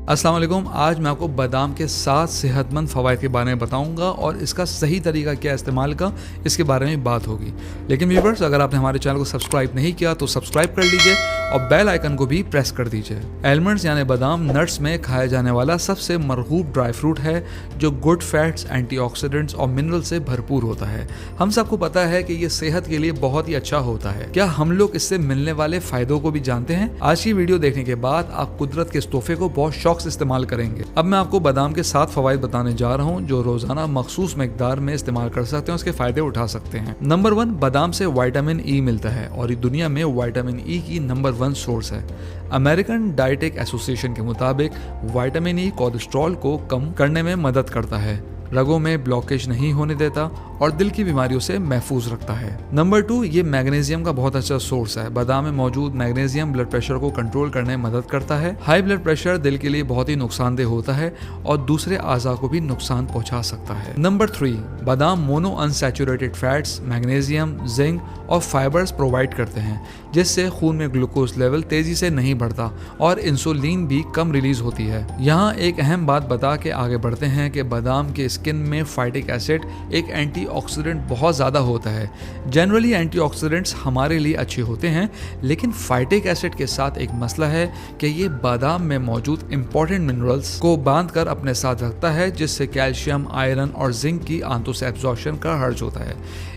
अस्सलाम वालेकुम। आज मैं आपको बादाम के 7 सेहतमंद फ़वाइद के बारे में बताऊंगा और इसका सही तरीका क्या इस्तेमाल का इसके बारे में बात होगी। लेकिन व्यूअर्स, अगर आपने हमारे चैनल को सब्सक्राइब नहीं किया तो सब्सक्राइब कर लीजिए और बेल आइकन को भी प्रेस कर दीजिए। आलमंड्स यानी बादाम नट्स में खाया जाने वाला सबसे मरगूब ड्राई फ्रूट है जो गुड फैट्स, एंटीऑक्सीडेंट्स और मिनरल से भरपूर होता है। हम सबको पता है कि ये सेहत के लिए बहुत ही अच्छा होता है। क्या हम लोग इससे मिलने वाले फायदों को भी जानते हैं? आज की वीडियो देखने के बाद आप कुदरत के इस तोहफे को बहुत शौक से इस्तेमाल करेंगे। अब मैं आपको बादाम के 7 फवाइद बताने जा रहा हूँ जो रोजाना मखसूस मिकदार में इस्तेमाल कर सकते हैं, उसके फायदे उठा सकते हैं। नंबर 1, बादाम से विटामिन ई मिलता है और दुनिया में विटामिन ई की नंबर 1 सोर्स है। अमेरिकन डायटिक एसोसिएशन के मुताबिक विटामिन ई कोलेस्ट्रॉल को कम करने में मदद करता है, रगों में ब्लॉकेज नहीं होने देता और दिल की बीमारियों से महफूज रखता है। नंबर 2, ये मैग्नीशियम का बहुत अच्छा सोर्स है। बादाम में मौजूद मैग्नीशियम ब्लड प्रेशर को कंट्रोल करने में मदद करता है। हाई ब्लड प्रेशर दिल के लिए बहुत ही नुकसानदेह होता है और दूसरे आज़ा को भी नुकसान पहुंचा सकता है। नंबर 3, बादाम mono unsaturated fats, magnesium, zinc और फाइबर्स प्रोवाइड करते हैं जिससे खून में ग्लूकोज लेवल तेजी से नहीं बढ़ता और इंसुलिन भी कम रिलीज होती है। यहाँ एक अहम बात बता के आगे बढ़ते हैं कि बादाम के स्किन में फाइटिक एसिड एक एंटीऑक्सीडेंट बहुत ज़्यादा होता है। जनरली एंटीऑक्सीडेंट्स हमारे लिए अच्छे होते हैं, लेकिन फाइटिक एसिड के साथ एक मसला है कि ये बादाम में मौजूद इंपॉर्टेंट मिनरल्स को बांध कर अपने साथ रखता है जिससे कैल्शियम, आयरन और जिंक की आंतों से एब्जॉर्प्शन का हर्ज होता है।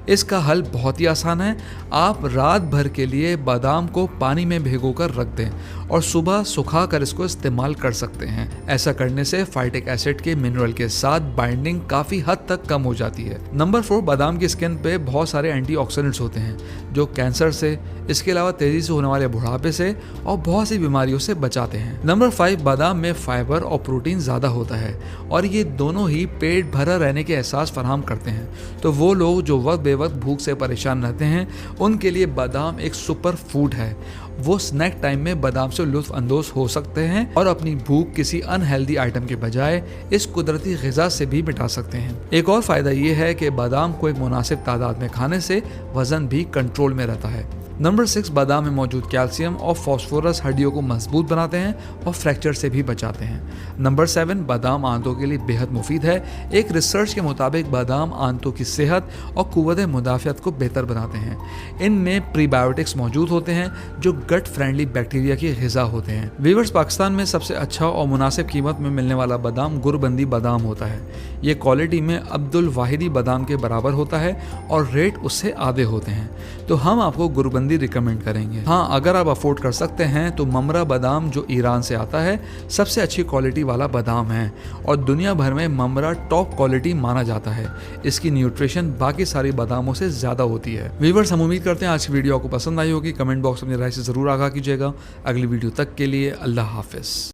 इसका हल बहुत ही आसान है। आप रात भर के लिए बादाम को पानी में भिगोकर रख दें और सुबह सुखा कर इसको इस्तेमाल कर सकते हैं। ऐसा करने से फाइटिक एसिड के मिनरल के साथ बाइंडिंग काफ़ी हद तक कम हो जाती है। नंबर 4, बादाम की स्किन पे बहुत सारे एंटीऑक्सीडेंट्स होते हैं जो कैंसर से, इसके अलावा तेजी से होने वाले बुढ़ापे से और बहुत सी बीमारियों से बचाते हैं। नंबर 5, बादाम में फाइबर और प्रोटीन ज़्यादा होता है और ये दोनों ही पेट भरा रहने के एहसास फराहम करते हैं। तो वो लोग जो वक्त बेवक्त भूख से परेशान रहते हैं उनके लिए बादाम एक सुपर फूड है। वो स्नैक टाइम में बादाम से लुत्फ अंदोज हो सकते हैं और अपनी भूख किसी अनहेल्दी आइटम के बजाय इस कुदरती ग़िज़ा से भी मिटा सकते हैं। एक और फ़ायदा ये है कि बादाम को एक मुनासिब तादाद में खाने से वज़न भी कंट्रोल में रहता है। नंबर 6, बादाम में मौजूद कैल्शियम और फास्फोरस हड्डियों को मजबूत बनाते हैं और फ्रैक्चर से भी बचाते हैं। नंबर 7, बादाम आंतों के लिए बेहद मुफीद है। एक रिसर्च के मुताबिक बादाम आंतों की सेहत और कुव्वत मुदाफ़ियत को बेहतर बनाते हैं। इनमें प्रीबायोटिक्स मौजूद होते हैं जो गट फ्रेंडली बैक्टीरिया की ग़िज़ा होते हैं। व्यूअर्स, पाकिस्तान में सबसे अच्छा और मुनासिब कीमत में मिलने वाला बादाम गुरबंदी बादाम होता है। ये क्वालिटी में अब्दुल वाहिदी बादाम के बराबर होता है और रेट उससे आधे होते हैं, तो हम आपको गुरबंदी रिकमेंड करेंगे। हाँ, अगर आप अफोर्ड कर सकते हैं तो ममरा बादाम जो ईरान से आता है सबसे अच्छी क्वालिटी वाला बादाम है और दुनिया भर में ममरा टॉप क्वालिटी माना जाता है। इसकी न्यूट्रिशन बाकी सारी बादामों से ज्यादा होती है। व्यूअर्स, हम उम्मीद करते हैं आज की वीडियो आपको पसंद आई होगी। कमेंट बॉक्स में अपनी राय से जरूर आगाह कीजिएगा। अगली वीडियो तक के लिए अल्लाह हाफिज।